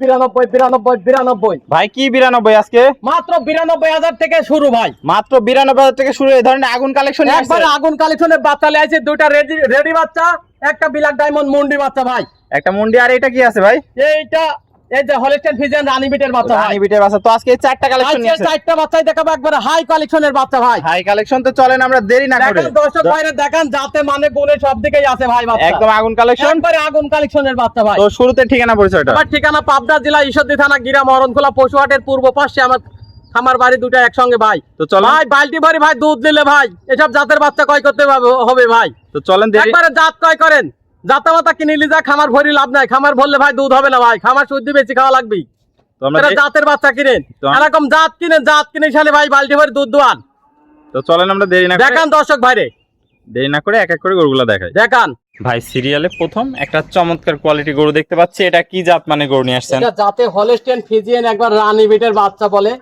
92 ভাই কি 92 আজকে মাত্র 92,000 থেকে শুরু ভাই, মাত্র 92,000 থেকে শুরু। এই ধরনের আগুন কালেকশন একবার আগুন কালেকশনের বাচ্চা নিয়ে আসছে, দুইটা রেডি বাচ্চা, একটা ব্ল্যাক ডায়মন্ড মুন্ডি বাচ্চা ভাই, একটা মুন্ডি। আর এটা কি আছে ভাই? এইটা এই যে হলস্টাইন ফ্রিজিয়ান রানী বিটের বাচ্চা ভাই, রানী বিটের বাচ্চা। তো আজকে এই চারটা কালেকশন নিয়ে আসছে, চারটা বাচ্চাই দেখাবো, একবার হাই কালেকশনের বাচ্চা ভাই, হাই কালেকশন। তো চলেন আমরা দেরি না করে দেখেন দর্শক ভাইরা, দেখেন যাতে মানে গুণে সব দিকেই আছে ভাই বাচ্চা, একদম আগুন কালেকশন, একবারে আগুন কালেকশনের বাচ্চা ভাই। তো শুরুতে ঠিকানা পরিচয়টা? আমার ঠিকানা পাবনা জেলা ঈশ্বরদী থানা গিরা মরণখোলা পশুহাটের পূর্ব পাশে আমার খামার বাড়ি, দুটো একসঙ্গে ভাই। তো চলো ভাই বালতি ভরি ভাই দুধ দিলে ভাই এসব জাতের বাচ্চা ক্রয় করতে হবে ভাই, তো চলেন দেরি। একবারে জাত ক্রয় করেন, জাতা মাতা কিনে নিলে যা খামার ভরি লাভ নাই, খামার ভরলে ভাই দুধ হবে না ভাই, খামার শুদ্ধি বেশি খাওয়া লাগবে। তো আমরা জাতের বাচ্চা কিনেন, এরকম জাত কিনে সালে ভাই বালতি ভরি দুধ দোয়ান। তো চলেন আমরা দেরি না করে দেখান দর্শক ভাইরে, দেরি না করে এক এক করে গরুগুলো দেখাই। দেখান ভাই সিরিয়ালে প্রথম একটা চমৎকার কোয়ালিটি গরু দেখতে পাচ্ছি। এটা কি জাত মানে গরু নিয়ে আসছেন? এটা জাতে হলস্টাইন ফ্রিজিয়ান, একবার রানী বিটের বাচ্চা বলে,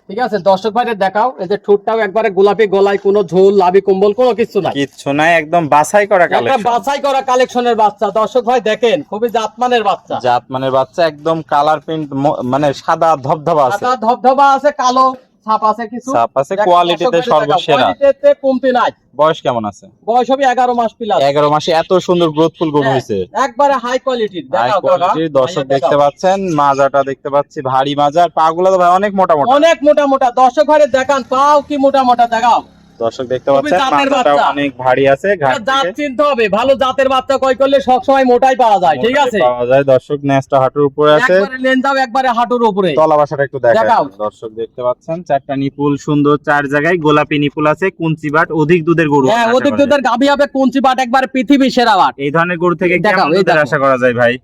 ঠিক আছে। দর্শক ভাইরে দেখাও, এই যে ঠোঁটটাও একবারে গোলাপি, গলায় কোনো ঝোল লাভি কম্বল কোনো কিছু নাই, কিচ্ছু নাই, একদম বাছাই করা একটা কালেকশন, বাছাই করা কালেকশনের বাচ্চা। দর্শক ভাই দেখেন, খুবই জাতমানের বাচ্চা, জাতমানের বাচ্চা, একদম কালার প্রিন্ট, মানে সাদা ধবধবা আছে, সাদা ধবধবা আছে, কালো ছাপ আছে, কিছু ছাপ আছে, দেখেন কোয়ালিটিতে দর্শক ভাইরে সর্বসেরা। দেখাও, কোয়ালিটিতে কমতি নাই। বয়স কেমন আছে? বয়স হবে 11 মাস প্লাস। 11 মাসে এত সুন্দর গ্রোথফুল গরু হয়েছে, একবারে হাই কোয়ালিটির। হাই দেখাও কোয়ালিটির। দর্শক দেখতে পাচ্ছেন, মাজাটা দেখতে পাচ্ছি ভারী মাজা, পাগুলো তো ভাই অনেক মোটা মোটা, অনেক মোটা মোটা। দর্শক ভাইরে দেখান, পাও কি মোটা মোটা দেখাও। দর্শক দেখতে পাচ্ছেন জাতের মাজাটাও বাচ্চা। অনেক ভারী আছে। ঘাট জাত থেকে চিনতে হবে, ভালো জাতের বাচ্চা ক্রয় করলে সব সময় মোটাই পাওয়া যায়, ঠিক আছে। পাওয়া যায়। দর্শক নেজটা হাঁটুর উপরে আছে, একবারে লেনজাও একবারে হাঁটুর উপরে। তলা বাসাটা একটু দেখাও। দেখাও। দর্শক দেখতে পাচ্ছেন চারটা নিপুল সুন্দর, চার জায়গায় গোলাপি নিপুল আছে, কুঞ্চি বাট, অধিক দুধের গরু। হ্যাঁ, অধিক দুধের গাভী হবে, কুঞ্চি বাট, একবার পৃথিবী সেরা বাট। এই ধরনের গরু থেকে দেখাও, কেমন এই দুধের দেখো। আশা করা যায় ভাই?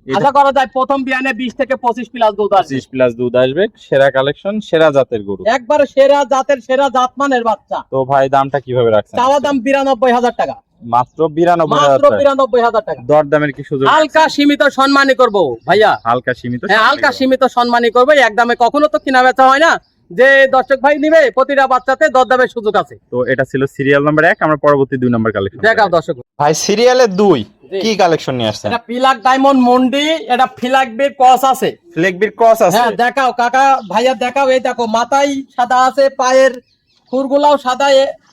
আশা করা যায় প্রথম বিয়ানে 20 থেকে 25 প্লাস দুধ আসবে। 25 প্লাস দুধ আসবে। সেরা কালেকশন, সেরা জাতের গরু, একবারে সেরা জাতের, সেরা জাতমানের বাচ্চা। তো ভাই দামটা কিভাবে রাখছেন? চাওয়া দাম 92,000 টাকা, মাত্র 92,000 মাত্র টাকা। 92,000 টাকা। দর দামের কি সুযোগ? হালকা সীমিত সম্মানী করব ভাইয়া, হালকা সীমিত, হ্যাঁ হালকা সীমিত সম্মানী করবো, একদমে কখনো তো কিনা বেচা হয় না, যে দর্শক ভাই নিবে প্রতিটা বাচ্চাতে দরদামের সুযোগ আছে। তো এটা ছিল সিরিয়াল নাম্বার 1, আমরা পরবর্তী 2 নাম্বার কালেকশন দেখাও দর্শক ভাই। সিরিয়ালে 2 কি কালেকশন নিয়ে আসছেন? এটা পিলাক ডায়মন্ড মন্ডি, এটা ফিলাক বির ক্রস আছে, ফ্লেকবির ক্রস আছে। হ্যাঁ দেখাও কাকা ভাইয়া, দেখাও। এই দেখো মাথায় সাদা আছে, পায়ের খুরগুলাও সাদা,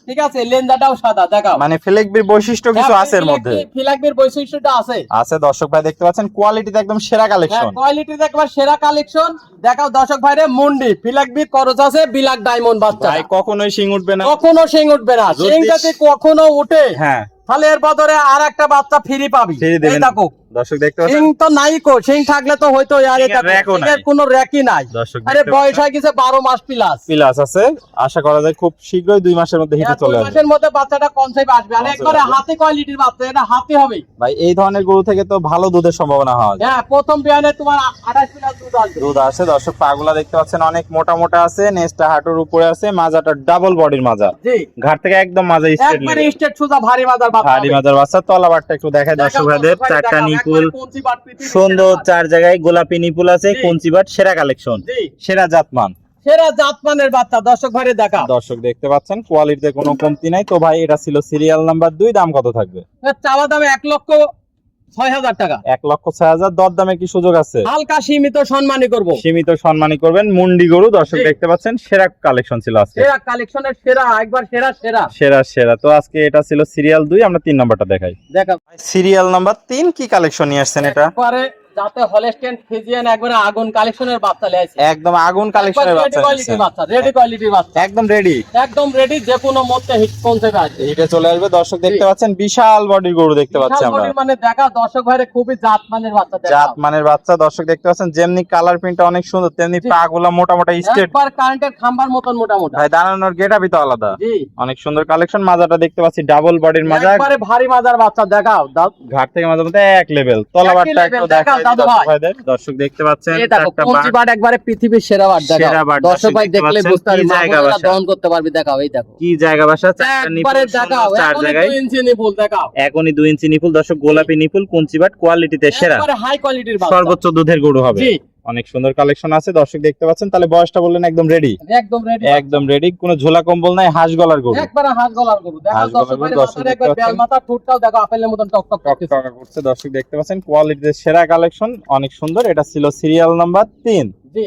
ঠিক আছে, লেনজাটাও সাদা, দেখাও। মানে ফ্লেকবির বৈশিষ্ট্য কিছু আছে এর মধ্যে, ফিলাক বির বৈশিষ্ট্যটা আছে। আছে। দর্শক ভাই দেখতে পাচ্ছেন কোয়ালিটিতে একদম সেরা কালেকশন, কোয়ালিটিতে একবার সেরা কালেকশন। দেখাও দর্শক ভাইরে, মন্ডি ফিলাক বির ক্রস আছে, বিলাক ডায়মন্ড বাচ্চা। ভাই কখনোই শিং উঠবে না, কখনো শিং উঠবে না, যদি শিং যদি কখনো উঠে হ্যাঁ তাহলে এর বদলে আর একটা বাচ্চা ফ্রি পাবি। ফ্রি এই দেবেন। দেখো দর্শক দেখতে পাচ্ছেন সিং তো নাই কো, সিং থাকলে তো হয়তো আর এটা র্যাকও নাই। কোনো র্যাকই নাই। দর্শক আরে দেখতে বয়স পাচ্ছেন হয়ে গেছে 12 মাস প্লাস। প্লাস আছে, আশা করা যায় খুব শীঘ্রই 2 মাসের মধ্যে হিটে চলে 2 আসবে। মাসের মধ্যে বাচ্চাটা কনসেপ্ট আসবে, আর Concept একবারে আসবে। হাতি কোয়ালিটির বাচ্চা, এটা হাতি হবে ভাই এই ধরনের গরু থেকে তো ভালো দুধের সম্ভাবনা হয়। হ্যাঁ, প্রথম বিয়ানে তোমার 28 প্লাস দুধ আসবে। দুধ আছে। দর্শক পাগুলা দেখতে পাচ্ছেন অনেক মোটা মোটা আছে, নেজটা হাঁটুর উপরে আছে, মাজাটা ডাবল বডির মাজা, জি ঘাট থেকে একদম মাজা স্ট্রেট, একবারে স্টেট সুজা ভারী মাদার বাচ্চা ভারী হবে। মাজার বাচ্চা। তলাবারটা একটু দেখায় দর্শক দেখাও, ভাইদের, দর্শক ভাই চারটা দেখাও, নিপুল একবারে কঞ্চি বাট পৃথিবীর সুন্দর, সেরা বাট। 4 জায়গায় গোলাপি নিপুল আছে, জি। কুঞ্চি বাট, সেরা কালেকশন, জি সেরা জাতমান। সেরা জাতমানের বাচ্চা, দর্শক ভাইরে দেখাও। দর্শক দেখতে পাচ্ছেন কোয়ালিটিতে কোনো কমতি নাই। তো ভাই এটা ছিল সিরিয়াল নাম্বার 2, দাম কত থাকবে? এর চাওয়া দামে 1,06,000 টাকা, 1,06,000। দর দামে কি সুযোগ আছে? হালকা সীমিত সম্মানই করব। সীমিত সম্মানই করবেন। মুন্ডি গরু দর্শক জি। দেখতে পাচ্ছেন, সেরা কালেকশন ছিল আজকে, সেরা কালেকশনের সেরা, একবার সেরা সেরা। সেরা সেরা। তো আজকে এটা ছিল সিরিয়াল 2, আমরা 3 নাম্বারটা দেখাই। দেখাও সিরিয়াল নাম্বার 3 কি কালেকশন নিয়ে আসছেন এটা? একবারে যাতে হলস্টাইন ফ্রিজিয়ান, একবারে আগুন কালেকশনের বাচ্চা লেছে, একদম আগুন কালেকশনের বাচ্চা কোয়ালিটির বাচ্চা, রেডি কোয়ালিটির বাচ্চা, একদম রেডি, একদম রেডি, যে কোনো মধ্যে হিট কনসেপ্ট আছে, হিটে চলে আসবে। দর্শক দেখতে পাচ্ছেন বিশাল বডির গরু দেখতে পাচ্ছি বিশাল আমরা, বডির, মানে দেখা দর্শক ভাইরে খুবই জাতমানের বাচ্চা, জাত দেখাও। মানের বাচ্চা। দর্শক দেখতে পাচ্ছেন যেমনি কালার প্রিন্টটা অনেক সুন্দর, তেমনি জি। পা গুলা মোটা মোটা স্ট্রেট। একবার কারেন্টের খাম্বার মতন মোটা মোটা। ভাই দাঁড়ানোর গেটআপই তো আলাদা, জি অনেক সুন্দর কালেকশন। মাজাটা দেখতে পাচ্ছি ডাবল বডির মাজা, একবারে ভারী মাজার বাচ্চা, দেখাও দাও। ঘাট থেকে মাজার মধ্যে এক লেভেল। তলাবারটা একটু level, দেখাই দেখাও দাদু ভাই। ভাইদের। দর্শক দেখতে পাচ্ছেন এই দেখো চারটা কঞ্চি বাট, বাট, একবারে পৃথিবীর সেরা বাট, সেরা দেখাও। বাট। দর্শক ভাই দেখতে দেখলে পাচ্ছেন বুঝতে পারবে, কি জায়গা মামুনেরা বাসা। দহন করতে পারবে, দেখাও এই দেখো। কি জায়গা বাসা, চারটা নিপুল একবারে সুন্দর, দেখাও, 4 এখনই জায়গায় 2 ইঞ্চি নিপুল, দেখাও। এখনই 2 ইঞ্চি নিপুল। দর্শক গোলাপি নিপুল, কুঞ্চি বাট, কোয়ালিটিতে সেরা, একবারে হাই কোয়ালিটির বাচ্চা। সর্বোচ্চ দুধের গরু হবে। জি অনেক সুন্দর কালেকশন আছে দর্শক দেখতে পাচ্ছেন। তাহলে বয়সটা বললেন একদম রেডি, একদম রেডি, একদম রেডি, কোনো ঝোলা কম্বল নাই, হাঁস গলার গরু, একবারে হাঁস গলার গরু। দেখো হাঁস গলার দর্শক ভাই, গরু, দর্শক মাথার দেখতে একবার পাচ্ছেন। বেল মাথা, ঠোঁটটাও দেখো আপেলের মতন টকটক করতেছে। টকটকা করছে দর্শক দেখতে পাচ্ছেন। কোয়ালিটির সেরা কালেকশন, অনেক সুন্দর। এটা ছিল সিরিয়াল নাম্বার 3। জি,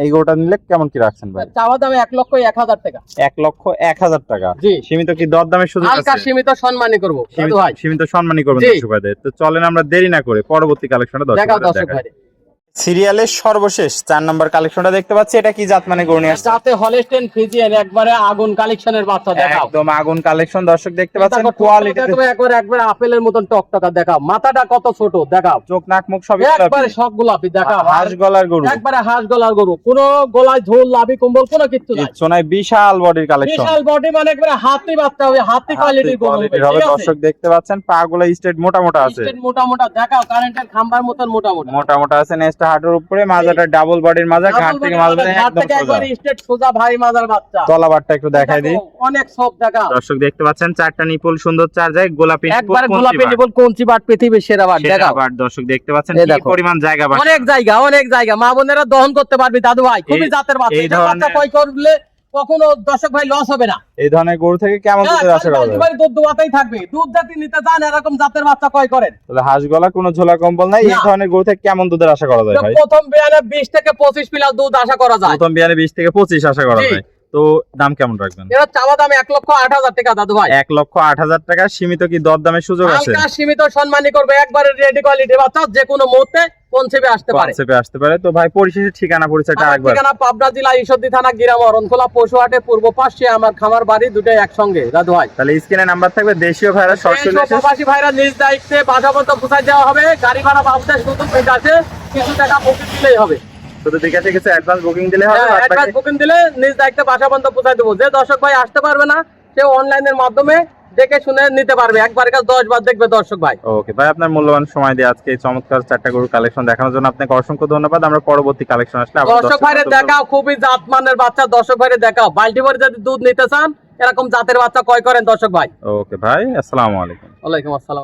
এই গরুটা নিলে কেমন কি রাখছেন ভাই? চাওয়া দামে 1,01,000 টাকা। 1,01,000 টাকা। জি, সীমিত কি দরদামের সুযোগ হালকা আছে? সীমিত সম্মানই করব দাদু ভাই। সীমিত সম্মানই করবেন জি। দর্শক ভাইদের। তো চলেন আমরা দেরি না করে পরবর্তী কালেকশনটা দেখাও দর্শক দর্শক ভাই। সিরিয়ালের সর্বশেষ 4 নম্বর কালেকশনটা দেখতে পাচ্ছি। এটা কি জাত মানে গরু নিয়ে আসছে? সাথে হলস্টেইন ফ্রিজিয়ান, একবারে আগুন কালেকশনের বাচ্চা। দেখাও একদম আগুন কালেকশন দর্শক দেখতে পাচ্ছেন। দেখো, কোয়ালিটি দেখো একবারে আপেলের মতন টকটকা। দেখাও মাথাটা কত ছোট, দেখাও চোখ নাক মুখ সবই একবারে সব গোলাপি। দেখাও হাঁস গলার গরু, একবারে হাঁস গলার গরু, কোনো গলায় ঝোল লাভি কম্বল কোনো কিচ্ছু নাই। সোনায় বিশাল বডির কালেকশন, বিশাল বডি, মানে একবারে হাতি বাচ্চা হবে, হাতি কোয়ালিটির গরু হবে। কোয়ালিটির হবে দর্শক দেখতে পাচ্ছেন। পা গুলো স্ট্রেট মোটা মোটা আছে, স্টেট মোটা মোটা। দেখাও কারেন্টের খাম্বার মতন মোটা মোটা। মোটা মোটা আছে। নেক্সট হাঁটুর উপরে, মাজাটা ডাবল বডির মাজা, ঘাট থেকে মাছ বেঁধে ঘাট একদম থেকে সোজা। একবারে স্টেট সোজা ভাই মাজার বাচ্চা। তলাবারটা একটু দেখাই দিই দেখো, অনেক সব। দেখাও দর্শক দেখতে পাচ্ছেন। 4টা নিপুল সুন্দর, 4 যায় গোলাপি নিপুল, একবারে কঞ্চি গোলাপি বাট। নিপুল কঞ্চি বাট, পৃথিবীর সেরা বাট। সেটা দেখাও আবার দর্শক দেখতে পাচ্ছেন এই কি দেখো। পরিমাণ জায়গা বাট। অনেক জায়গা, অনেক জায়গা, মা বোনেরা দহন করতে পারবি দাদু ভাই। খুবই জাতের বাচ্চা। এই এটা বাচ্চা ধরনের- কয় করলে কখনো দর্শক ভাই লস হবে না। এই ধরনের গরু থেকে কেমন হ্যাঁ, দুধের আশা করা যায়? একেবারে দুধ দুয়াতেই থাকবে। দুধ জাতি নিতে চান, এরকম জাতের বাচ্চা কয় করেন। তাহলে হাঁস গলা, কোনো ঝোলা কম্বল নাই। এই না। ধরনের গরু থেকে কেমন দুধের আশা করা যায় ভাই? প্রথম বিয়ানে 20 থেকে 25 প্লাস দুধ আশা করা যায়। প্রথম বিয়ানে 20 থেকে 25 আশা করা জি। যায়। তো দাম কেমন রাখবেন? এর চাওয়া দাম 1,08,000 টাকা দাদু ভাই। 1,08,000 টাকা। সীমিত কি দরদামের সুযোগ আছে? হালকা সীমিত সম্মানী করবে, একবারে রেডি কোয়ালিটি বাচ্চা, যে কোনো মুহূর্তে কনসেপে আসতে পারে। কনসেপ্টে আসতে পারে। তো ভাই পরিশেষে ঠিকানা পরিচয়টা আমার আরেকবার। ঠিকানা পাবনা জেলা ঈশ্বরদী থানা গিরাম অরণখোলা পশুহাটের পূর্ব পাশে আমার খামার বাড়ি, দুটোই একসঙ্গে দাদু ভাই। তাহলে স্ক্রিনে নাম্বার থাকবে, দেশীয় ভাইরা সরাসরি এই সব প্রবাসী ভাইরা নিজ দায়িত্বে বাসা পর্যন্ত পৌঁছায় দেওয়া হবে। গাড়ি ভাড়া বাবদে শুধু পেজ আছে, কিছু টাকা বুকিং দিলেই হবে। শুধু ঠিক আছে, কিছু অ্যাডভান্স বুকিং দিলে হবে। বাদ অ্যাডভান্স বাকি- বুকিং দিলে নিজ দায়িত্বে বাসা পর্যন্ত পৌঁছায় দেবো। যে দর্শক ভাই আসতে পারবে না, সে অনলাইনের মাধ্যমে দেখে শুনে নিতে পারবে। একবার কাছে 10 বার দেখবে দর্শক ভাই। ওকে ভাই, আপনার মূল্যবান সময় দিয়ে আজকে এই চমৎকার 4টা গরুর কালেকশন দেখানোর জন্য আপনাকে অসংখ্য ধন্যবাদ। আমরা পরবর্তী কালেকশন আসলে আবার দর্শক ভাইরে দেখাও, খুবই জাতমানের বাচ্চা। দর্শক ভাইরে দেখাও, বাল্টি ভরে যদি দুধ নিতে চান, এরকম জাতের বাচ্চা কয় করেন দর্শক ভাই। ওকে ভাই, আসসালামু আলাইকুম। ওয়ালাইকুম আসসালাম।